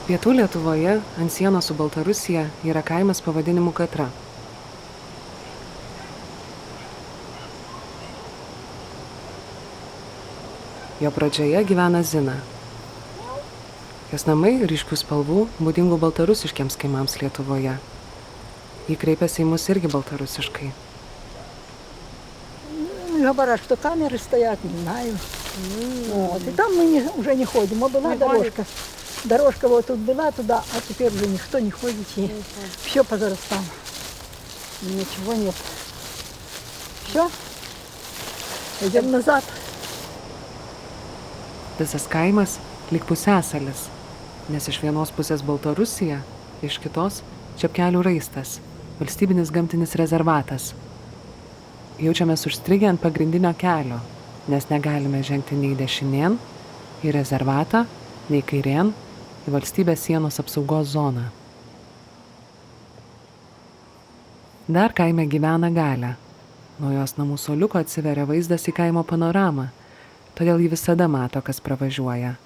Pietų Lietuvoje ant sienos su Baltarusija yra kaimas pavadinimu Katra. Jo pradžioje gyvena Zina. Jos namai ryškių spalvų, būdingų baltarusiškiams kaimams Lietuvoje. Ji kreipiasi į mus irgi baltarusiškai. Говорят, что камеры стоят, не знаю. Вот. И там мы уже не ходим. А была дорожка. Дорожка вот тут была туда, а теперь уже никто не ходит. И все позарастало. Ничего нет. Все. Идем назад. Visas kaimas lyg pusiasalis, nes iš vienos pusės Baltarusija, iš kitos Čepkelių raistas, valstybinis gamtinis rezervatas. Jaučiamės užstrigę ant pagrindinio kelio, nes negalime žengti nei dešinėn į rezervatą, nei kairėn į valstybės sienos apsaugos zoną. Dar kaime gyvena Galia. Nuo jos namų suoliuko atsiveria vaizdas į kaimo panoramą, todėl ji visada mato, kas pravažiuoja.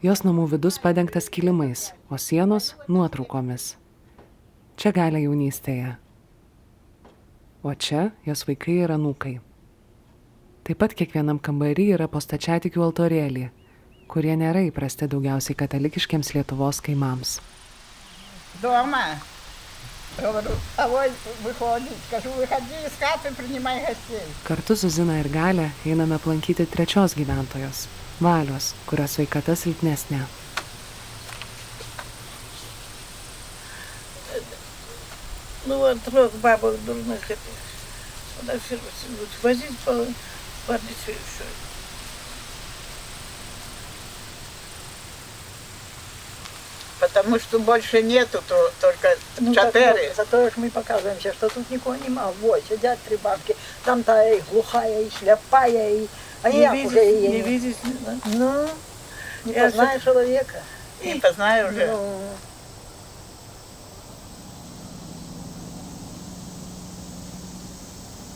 Jos namų vidus padengtas kilimais, o sienos nuotraukomis. Čia Galia jaunystėje. O čia jos vaikai ir anūkai. Taip pat kiekvienam kambarį yra po stačiatikių altorėlį, kurie nėra įprasti daugiausiai katalikiškiams Lietuvos kaimams. Дома. Говорю, а вот выходит, скажу, выходи из хаты, принимай гостей. Kartu su Zina ir Galia einame aplankyti trečios gyventojos, Valios, kurios sveikata silpnesnė. Ну вот 3 бабок дурных этих. Она все будет возить по больнице и все. Потому что больше нету, то только 4. Зато мы показываемся, что тут никого нема. Вот, сидят 3 бабки. Там та и глухая, и слепая, и... А Не я видеть, уже и... не видеть, да? Ну, не Я познаешь человека. Не познаю уже. Ну,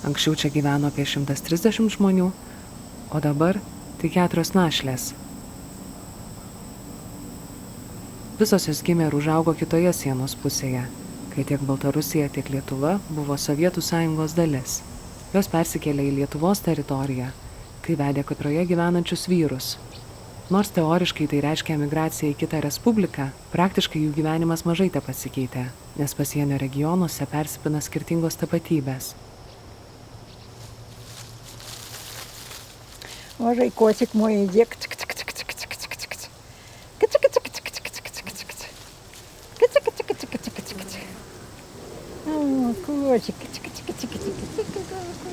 Anksčiau čia gyveno apie 130 žmonių, o dabar tik 4 našlės. Visos jos gimė ir užaugo kitoje sienos pusėje, kai tiek Baltarusija, tiek Lietuva buvo Sovietų sąjungos dalis. Jos persikėlė į Lietuvos teritoriją, kai vedė Katroje gyvenančius vyrus. Nors teoriškai tai reiškia emigraciją į kitą respubliką, praktiškai jų gyvenimas mažai pasikeitė, nes pasienio regionuose persipina skirtingos tapatybės. Боже, и котик мой, иди. Котик.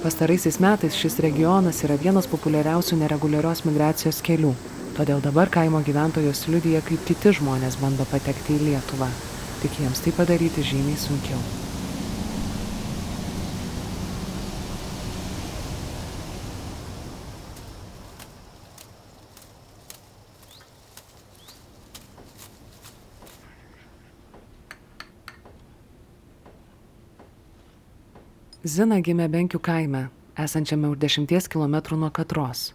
Pastaraisiais metais šis regionas yra vienas populiariausių nereguliarios migracijos kelių, todėl dabar kaimo gyventojos liudija, kaip kiti žmonės bando patekti į Lietuvą, tik jiems tai padaryti žymiai sunkiau. Zina gimė Benkių kaime, esančiame už 10 km nuo Katros.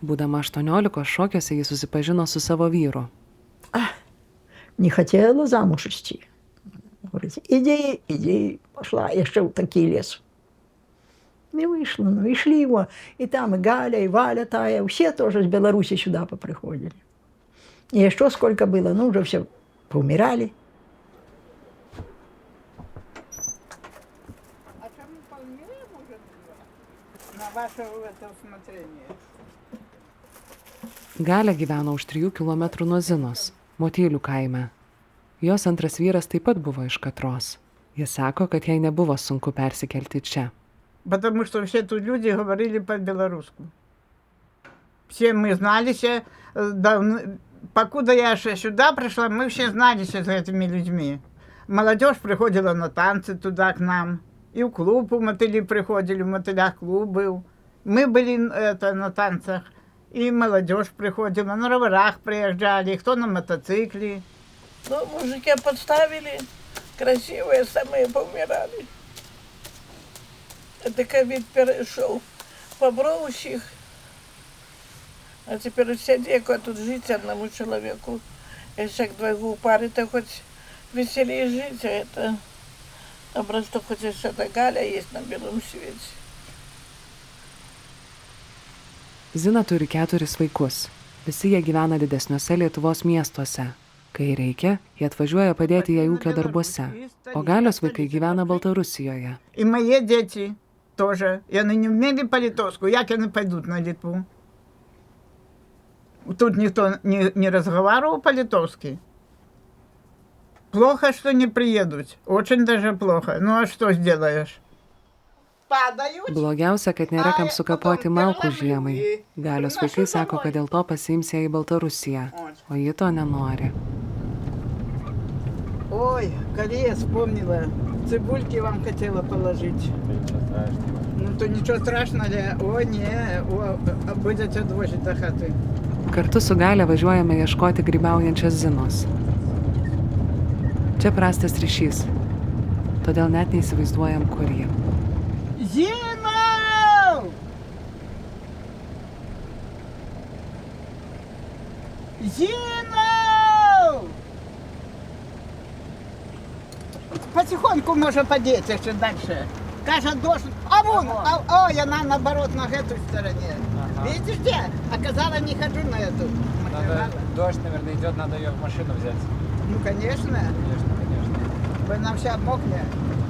Būdama 18 šokiuose, ji susipažino su savo vyru. Не хотела замуж идти. Говорит, иди, пошла, еще в такой лес. Не вышла, ну и шли его. И там и Галя, и Валя тая, все тоже с Беларуси сюда поприходили. И еще сколько было, ну уже все поумирали. А кому полнее может быть? На ваше усмотрение. Galia gyveno už 3 km nuo Zinos, Motylių kaime. Jos antras vyras taip pat buvo iš Katros. Jis sako, kad jai nebuvo sunku persikelti čia. Потому что все тут люди говорили по-белорусски. Все мы знались, покуда я сюда пришла, мы все знались с этими людьми. Молодежь приходила на танцы туда к нам. И в клуб у Мотыли приходили, в Мотылях клуб был. Мы были на танцах. И молодежь приходила, на роверах приезжали, кто на мотоцикле. Ну, мужики подставили, красивые, самые поумирали. Это ковид перешел. Побрал всех, А теперь все дети тут жить одному человеку. Если к двойку пары, то хоть веселее жить, а это добро, что хоть еще эта Галя есть на белом свете. Zina turi 4 vaikus. Visi jie gyvena didesniuose Lietuvos miestuose. Kai reikia, jie atvažiuoja padėti jai ūkio darbuose. O Galios vaikai gyvena Baltarusijoje. И мои дети тоже. И они не вмели по-литовски. Як они пойдут на Литву? Тут никто не разговаривал по-литовски. Плохо, что не приедут. Очень даже плохо. Ну а что сделаешь? Падают. Blogiausia, kad nėra kam sukapoti malkų žiemai. Galios vaikai sako, kad dėl to pasiims ją į Baltarusiją, o ji to nenori. Ой, Корея вспомнила. Цибульки вам хотела положить. Ну то ничего страшного. О, не, будете отвозить до хаты. Kartu su Galia važiuojame ieškoti grybaujančios Zinos. Čia prastas ryšys, todėl net neįsivaizduojam, kur ji. Зина! Зина! Потихоньку можно подеть еще дальше. Кажется, дождь. А вон, ой, она наоборот на этой стороне. Ага. Видишь где? Оказалось, не хожу на эту. Надо, дождь, наверное, идет, надо ее в машину взять. Ну, конечно. Конечно, конечно. Вы нам вся обмокнет.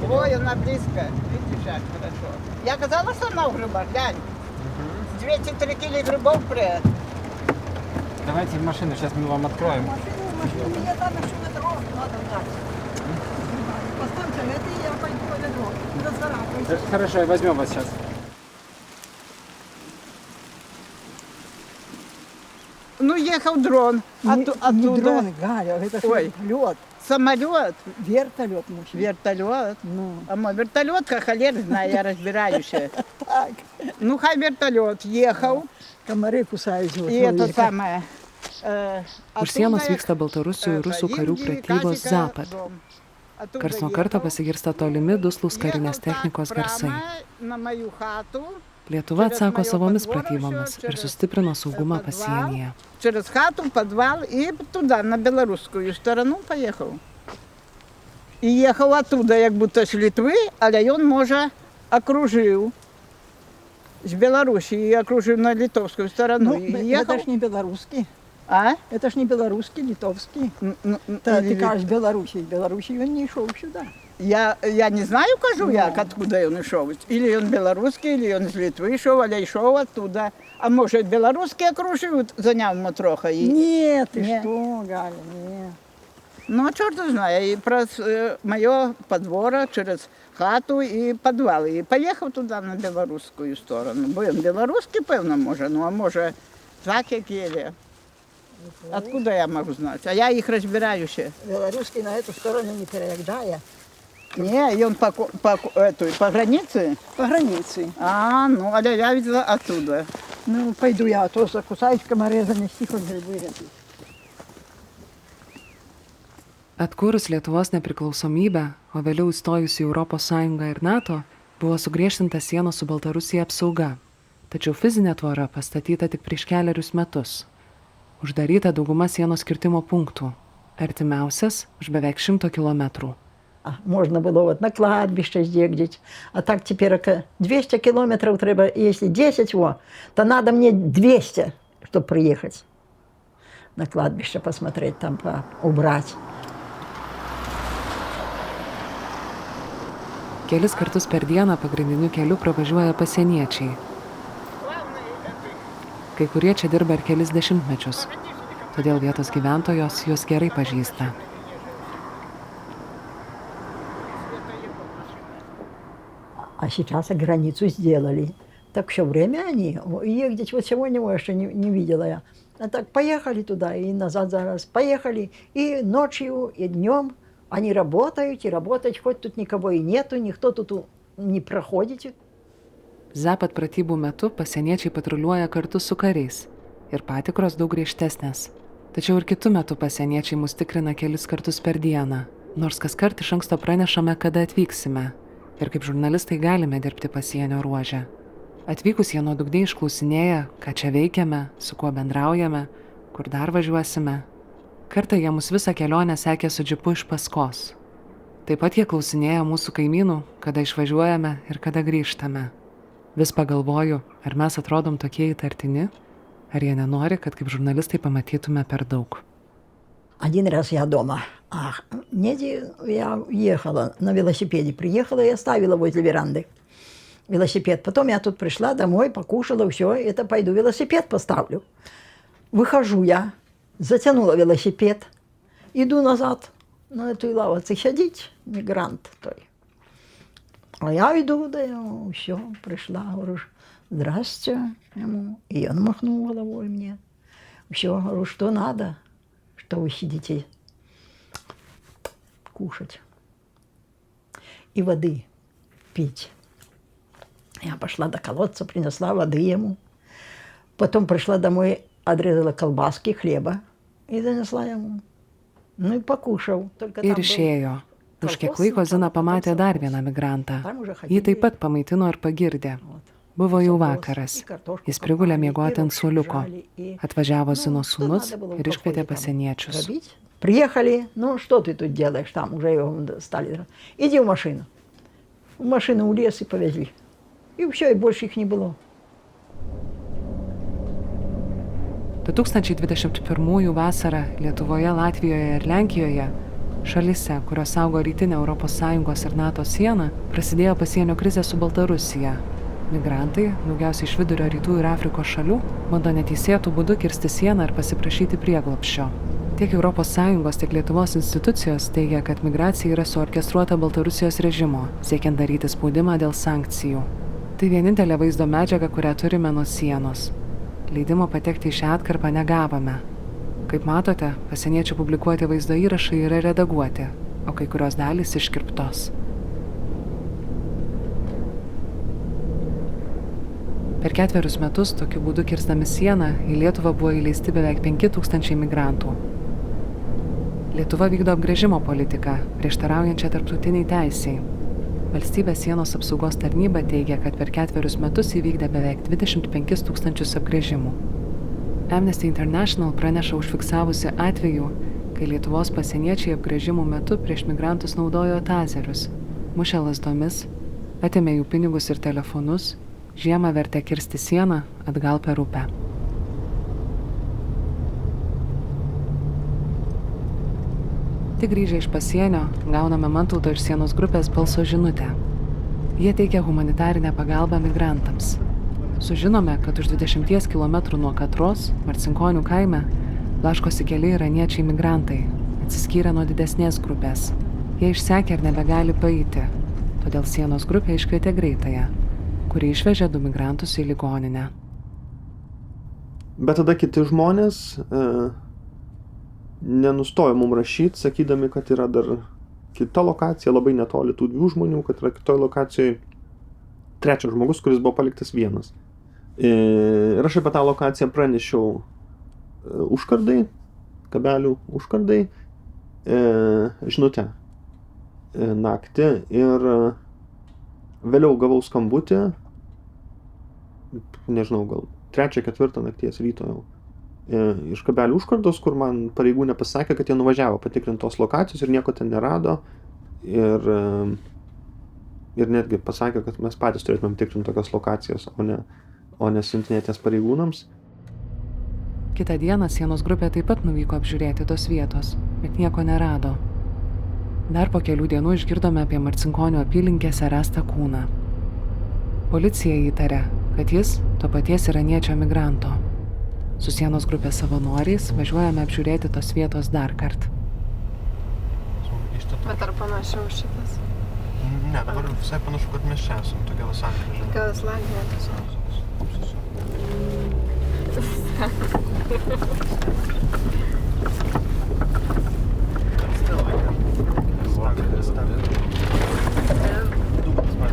Ой, она близко. Видишь, как хорошо. Я сказала, что она в грибах, глянь. 203 кило грибов при. Давайте в машину, сейчас мы вам откроем. Мне там еще метро надо дать. Поставьте это, и я пойду по метро. Разворачивайся. Хорошо, возьмем вас сейчас. Ну, ехал дрон. Оттуда. Не дрон, Галя, это Ой. лед. Самолет. Вертолет, мужчина. Вертолет. Ну, А мой вертолет, как холер, знаю, я разбираюсь. так. Ну, хай вертолет ехал. Комары кусают его. И это самое. Už sienos vyksta Baltarusių ir rusų karių pratybos Zapad. Kars nuo karto pasigirsta tolimi duslūs karinės technikos garsai. Lietuva atsako savomis pratybomis ir sustiprino saugumą pasienyje. Через хату, подвал и туда, на белорусскую сторону поехал. И ехал оттуда, как будто с Литвы, але он, може, окружил. С Белоруссии и окружил на литовскую сторону. Ну, И это ехал. ж не белорусский. А? Это ж не белорусский, литовский. Ты кажешь, Белоруссии он не шел сюда. Я не знаю, кажу як, откуда он йшов. Или он белорусский, или он з Литви йшов, але йшов оттуда. А може, белорусский окружив, заняв мо трохи. І... Нет, ты Не. что, Галя, нет. Ну, а чорт знає, і про моє подворо через хату і підвал. І поїхав туди на білоруську сторону. Бо він білоруський, певно, може, ну, а може, так як є. Откуда я можу знати? А я їх розбираю ще. Белорусский на эту сторону не переезжая. Ні, і він по границі? По границе. А, ну, але я видела оттуда. Ну, пойду я, а то закусаюсь комары, занести хоть грибы эти. Atkūrus Lietuvos nepriklausomybę, o vėliau įstojus į Europos Sąjungą ir NATO, buvo sugriežtinta sienos su Baltarusija apsauga. Tačiau fizinė tvora pastatyta tik prieš keliarius metus. Uždaryta dauguma sienos kirtimo punktų. Artimiausias už beveik 100 кілометрів. Можно было вот на кладбище съездить. А так теперь 200 километров треба, если 10, то надо мне 200, чтобы приехать на кладбище посмотреть, там убрать. Kelis kartus per dieną pagrindiniu keliu pravažiuoja pasieniečiai. Kai kurie čia dirba ir kelis dešimtmečius, todėl vietos gyventojos juos gerai pažįsta. А сейчас границу сделали. Так все время они ездить. Вот сегодня еще не видела я. А так поехали туда и назад зараз. Поехали и ночью, и днем. Они работают, и работать, хоть тут никого и нету, никто тут не проходит. Zapad pratybų metu pasieniečiai patruliuoja kartu su kariais ir patikros daug griežtesnės. Tačiau ir kitu metu pasieniečiai mus tikrina kelis kartus per dieną, nors kaskart iš anksto pranešame, kada atvyksime ir kaip žurnalistai galime dirbti pasienio ruože. Atvykus jie nuodugniai išklausinėja, ką čia veikiame, su kuo bendraujame, kur dar važiuosime. Kartą jie mus visą kelionę sekė su džipu iš paskos. Taip pat jie klausinėja mūsų kaimynų, kada išvažiuojame ir kada grįžtame. Vis pagalvoju, ar mes atrodom tokie įtartini, ar jie nenori, kad kaip žurnalistai pamatytume per daug. Один раз я дома, я ехала на велосипеде, приехала и оставила возле веранды велосипед. Потом я тут пришла домой, покушала, все, это пойду велосипед поставлю. Выхожу я, затянула велосипед, иду назад на эту лавочку сидеть, мигрант той. А я иду, да, все, пришла, говорю, здрасте ему. И он махнул головой мне. Все, говорю, что надо, что вы сидите кушать и воды пить. Я пошла до колодца, принесла воды ему. Потом пришла домой, отрезала колбаски, хлеба и занесла ему. Ну и покушал. Ir išėjo. Už kiek laiko Zina pamatė dar vieną migrantą. Jį taip pat pamaitino ir pagirdė. Buvo jau vakaras. Jis prigulė miegoti ant suoliuko. Atvažiavo Zinos sūnus ir iškvietė pasieniečius. Приехали, ну что ты тут делаешь, там уже его стали. Иди в машину. В машину, в лес и повезли. И все, и больше их не было. 2021 vasarą Lietuvoje, Latvijoje ir Lenkijoje, šalyse, kurios saugo rytinę ES ir NATO sieną, prasidėjo pasienio krizė su Baltarusija. Migrantai, daugiausiai iš Vidurio Rytų ir Afrikos šalių, bando neteisėtų būdų kirsti sieną ir pasiprašyti prieglobsčio. Tiek ES, tiek Lietuvos institucijos teigia, kad migracija yra suorkestruota Baltarusijos režimo, siekiant daryti spaudimą dėl sankcijų. Tai vienintelė vaizdo medžiaga, kurią turime nuo sienos. Leidimo patekti į šią atkarpą negavome. Kaip matote, pasieniečių publikuoti vaizdo įrašai yra redaguoti, o kai kurios dalys iškirptos. Per 4 metus tokiu būdu kirstami sieną į Lietuvą buvo įleisti beveik 5000 migrantų. Lietuva vykdo apgręžimo politiką, prieštaraujančią tarptautiniai teisei. Valstybės sienos apsaugos tarnyba teigia, kad per 4 metus įvykdė beveik 25 000 apgręžimų. Amnesty International praneša užfiksavusi atvejų, kai Lietuvos pasieniečiai apgręžimų metu prieš migrantus naudojo tazerius, mušė lazdomis, atėmė jų pinigus ir telefonus, žiemą vertė kirsti sieną atgal per upę. Tik grįžę iš pasienio, gauname Mantauto iš sienos grupės balso žinutę. Jie teikia humanitarinę pagalbą migrantams. Sužinome, kad už 20 km nuo Katros, Marcinkonių kaime, blaškosi keli iraniečiai migrantai, atsiskyrę nuo didesnės grupės. Jie išsekė ir nebegali paeiti, todėl sienos grupė iškvietė greitąją, kuri išvežė 2 migrantus į ligoninę. Bet tada kiti žmonės nenustojo mums rašyti, sakydami, kad yra dar kita lokacija, labai netoli tų 2 žmonių, kad yra kitoje lokacijoje 3 žmogus, kuris buvo paliktas vienas. Ir aš apie tą lokaciją pranešiau užkardai, kabelių užkardai, žinutę naktį ir vėliau gavau skambutį, nežinau, gal 3-4 nakties ryto jau. Iš kabelių užkardos, kur man pareigūnė pasakė, kad jie nuvažiavo patikrintos lokacijos ir nieko ten nerado. Ir netgi pasakė, kad mes patys turėtumėm tikrinti tokias lokacijas, o ne siuntinėties pareigūnams. Kitą dieną sienos grupė taip pat nuvyko apžiūrėti tos vietos, bet nieko nerado. Dar po kelių dienų išgirdome apie Marcinkonių apylinkėse rastą kūną. Policija įtarė, kad jis to paties iraniečio migranto. Su sienos grupės savanoriais važiuojame apžiūrėti tos vietos dar kartą. Bet ar panašiau šitas? Ne, dabar visai panašu, kad mes čia esam, tokia Lasangrė. Gal Lasangrė tiesiog.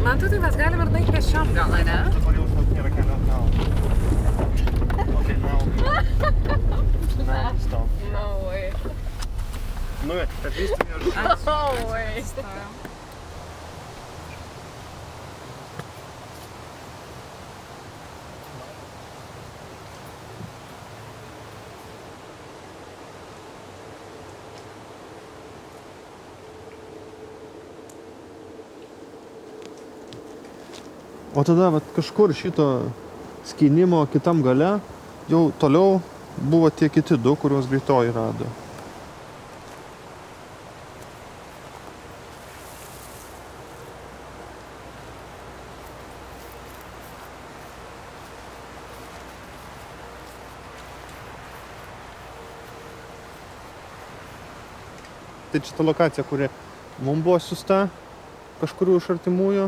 Man tai mes galim ir nueiti pėsčiom gal, ne? Dabar jau nėra kelio atgal. Okay, now stop. No way. Ну, at least No way. O tada vat, kažkur šito skynimo kitam gale jau toliau buvo tie kiti du, kuriuos greitoji rado. Tai čia ta lokacija, kuri mums buvo siusta kažkurių iš artimųjų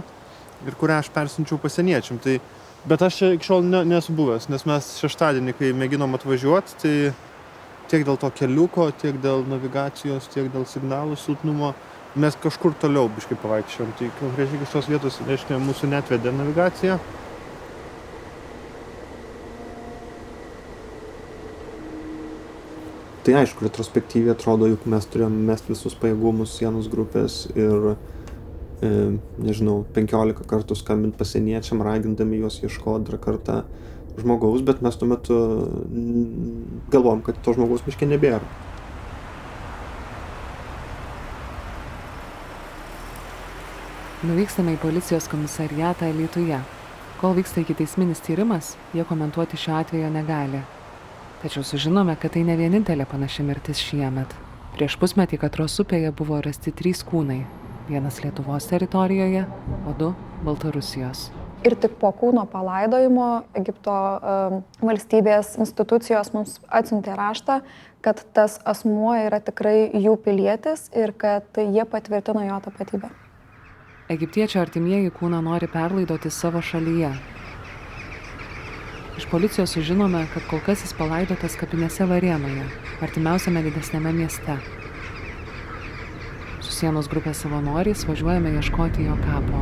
ir kurią aš persiunčiau pasieniečiam. Tai, bet aš čia iki šiol nesu buvęs, nes mes šeštadienį, kai mėginom atvažiuoti, tai tiek dėl to keliuko, tiek dėl navigacijos, tiek dėl signalų silpnumo, mes kažkur toliau biškai pavaikščiojom. Tai konkrečiai iš tos vietos, reiškia, mūsų netvedė navigacija. Tai aišku, retrospektyviai atrodo, juk mes turėjom mest visus pajėgumus sienos grupės ir, nežinau, 15 kartų skambint pasieniečiam, ragindami juos ieškoti dar kartą žmogaus, bet mes tuo metu galvom, kad to žmogaus miške nebėra. Nuvykstame į policijos komisariatą Alytuje. Kol vyksta ikiteisminis tyrimas, jie komentuoti šio atvejo negali. Tačiau sužinome, kad tai ne vienintelė panaši mirtis šiemet. Prieš pusmetį Katros upėje buvo rasti 3 kūnai. Vienas Lietuvos teritorijoje, o 2 Baltarusijos. Ir tik po kūno palaidojimo Egipto valstybės institucijos mums atsiuntė raštą, kad tas asmuo yra tikrai jų pilietis ir kad jie patvirtino jo tapatybę. Egiptiečio artimieji kūną nori perlaidoti savo šalyje. Iš policijos sužinome, kad kol kas jis palaidotas kapinėse Varėnoje, artimiausiame didesnėme mieste. Su sienos grupės savanoriais važiuojame ieškoti jo kapo.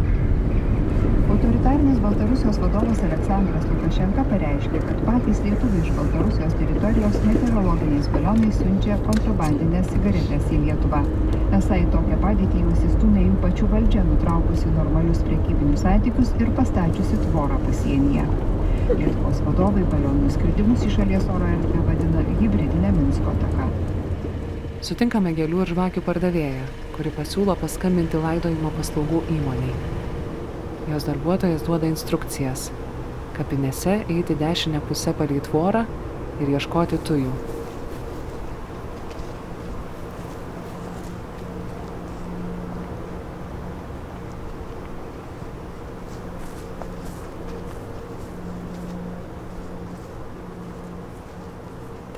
Autoritarinis Baltarusijos vadovas Aleksandras Lukašenka pareiškė, kad patys lietuviai iš Baltarusijos teritorijos meteorologiniais balionais siunčia kontrabandinės cigaretės į Lietuvą. Esą į tokią padėtį jau įsistūmė jų pačių valdžia, nutraukusi normalius prekybinius santykius ir pastačiusi tvorą pasienyje. Lietuvos vadovai balionų skridimus į šalies oro erdvę vadina hibridinė Minsko ataka. Sutinkame gėlių ir žvakių pardavėją, kuri pasiūlo paskambinti laidojimo paslaugų įmonei. Jos darbuotojas duoda instrukcijas. Kapinėse eiti dešinę pusę palei tvorą ir ieškoti tujų.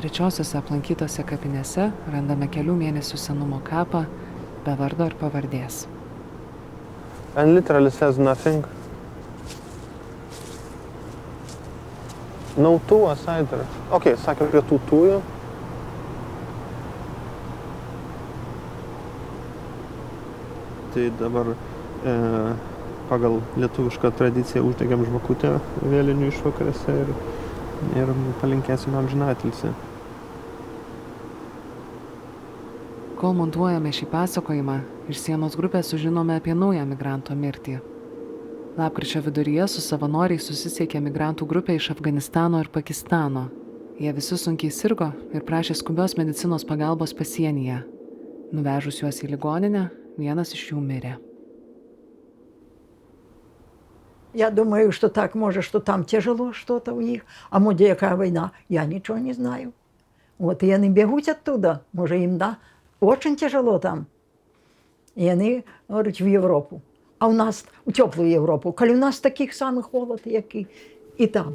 Trečiosiose aplankytose kapinėse randame kelių mėnesių senumo kapą be vardo ir pavardės. And literally says nothing. No tuvas either. Ok, sakė prie tų tujų. Tai dabar pagal lietuvišką tradiciją uždegėm žvakutę vėlinių išvakarėse ir palinkėsim amžinatilsį. Kol montuojame šį pasakojimą, iš sienos grupės sužinome apie naują migranto mirtį. Lapkričio viduryje su savanoriais susisiekė migrantų grupė iš Afganistano ir Pakistano. Jie visi sunkiai sirgo ir prašė skubios medicinos pagalbos pasienyje. Nuvežus juos į ligoninę, vienas iš jų mirė. Я думаю, что так, может, что там тяжело что-то у них. А может, какая война? Я ничего не знаю. Вот, и они бегут оттуда. Может, им, да, очень тяжело там. И они, говорят, в Европу. А у нас, в теплую Европу. Коли у нас таких самых холод, як и там.